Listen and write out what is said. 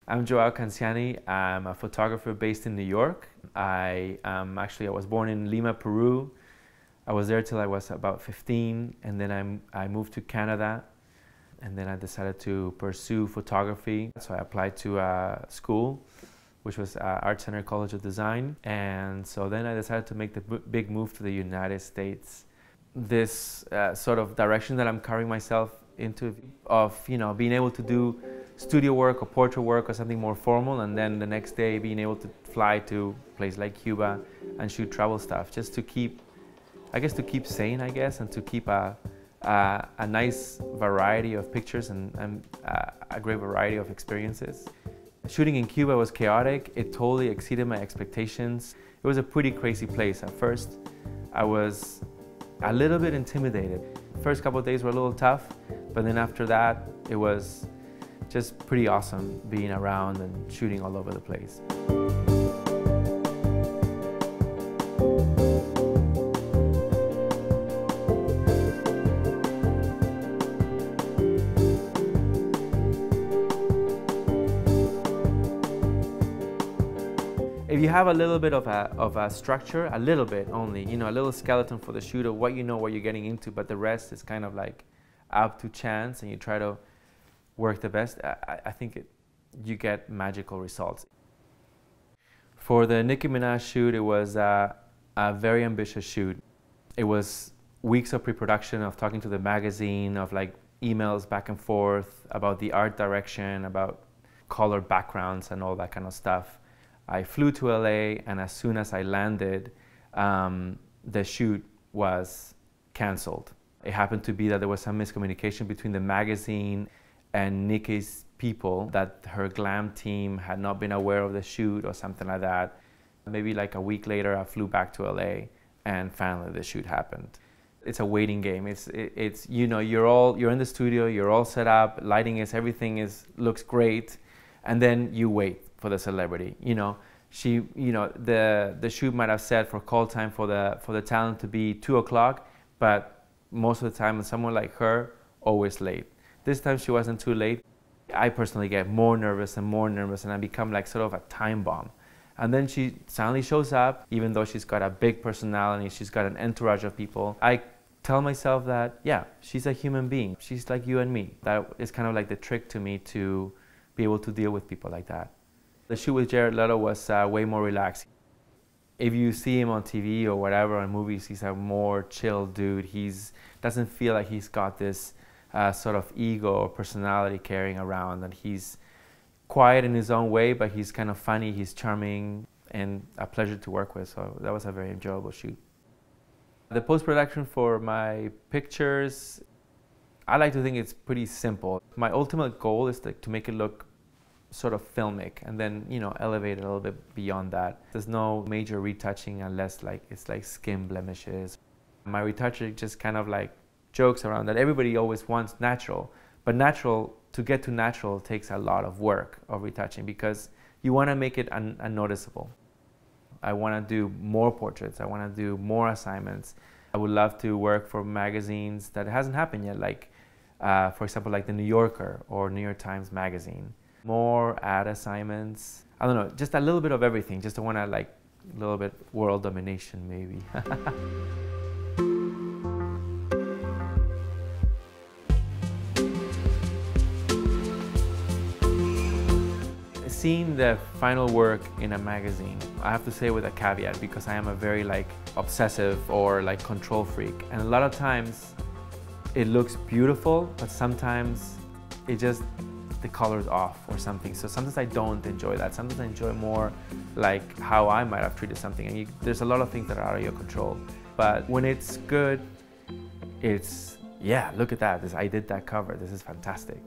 I'm João Canziani. I'm a photographer based in New York. I was born in Lima, Peru. I was there till I was about 15, and then I moved to Canada, and then I decided to pursue photography. So I applied to a school, which was Art Center College of Design, and so then I decided to make the big move to the United States. This sort of direction that I'm carrying myself into, of being able to do studio work or portrait work or something more formal, and then the next day being able to fly to a place like Cuba and shoot travel stuff, just to keep sane, and to keep a nice variety of pictures and a great variety of experiences. Shooting in Cuba was chaotic. It totally exceeded my expectations. It was a pretty crazy place. At first, I was a little bit intimidated. First couple of days were a little tough, but then after that, it was just pretty awesome being around and shooting all over the place. If you have a little bit of a structure, a little bit only, a little skeleton for the shoot of what what you're getting into, but the rest is kind of like up to chance, and you try to work the best, I think you get magical results. For the Nicki Minaj shoot, it was a very ambitious shoot. It was weeks of pre-production, of talking to the magazine, of like emails back and forth about the art direction, about color backgrounds and all that kind of stuff. I flew to LA, and as soon as I landed, the shoot was canceled. It happened to be that there was some miscommunication between the magazine and Nicki's people, that her glam team had not been aware of the shoot or something like that. Maybe like a week later, I flew back to LA, and finally the shoot happened. It's a waiting game. You're in the studio, you're all set up, everything looks great, and then you wait for the celebrity. The shoot might have set for call time for the talent to be 2 o'clock, but most of the time, someone like her, always late. This time she wasn't too late. I personally get more nervous, and I become like sort of a time bomb. And then she suddenly shows up, even though she's got a big personality, she's got an entourage of people. I tell myself that, yeah, she's a human being. She's like you and me. That is kind of like the trick to me to be able to deal with people like that. The shoot with Jared Leto was way more relaxed. If you see him on TV or whatever, on movies, he's a more chill dude. He doesn't feel like he's got this sort of ego or personality carrying around, and he's quiet in his own way, but he's kind of funny, he's charming, and a pleasure to work with. So that was a very enjoyable shoot. The post-production for my pictures, I like to think it's pretty simple. My ultimate goal is to make it look sort of filmic, and then elevate it a little bit beyond that. There's no major retouching unless it's like skin blemishes. My retoucher just kind of like jokes around that everybody always wants natural, but to get to natural takes a lot of work of retouching, because you want to make it unnoticeable. I want to do more portraits, I want to do more assignments. I would love to work for magazines that hasn't happened yet, like for example, like the New Yorker or New York Times Magazine. More ad assignments. I don't know, just a little bit of everything. Just want to like a little bit world domination maybe. Seeing the final work in a magazine, I have to say with a caveat, because I am a very like obsessive or like control freak, and a lot of times it looks beautiful, but sometimes the color's off or something. So sometimes I don't enjoy that. Sometimes I enjoy more like how I might have treated something. And there's a lot of things that are out of your control. But when it's good, yeah, look at that. I did that cover. This is fantastic.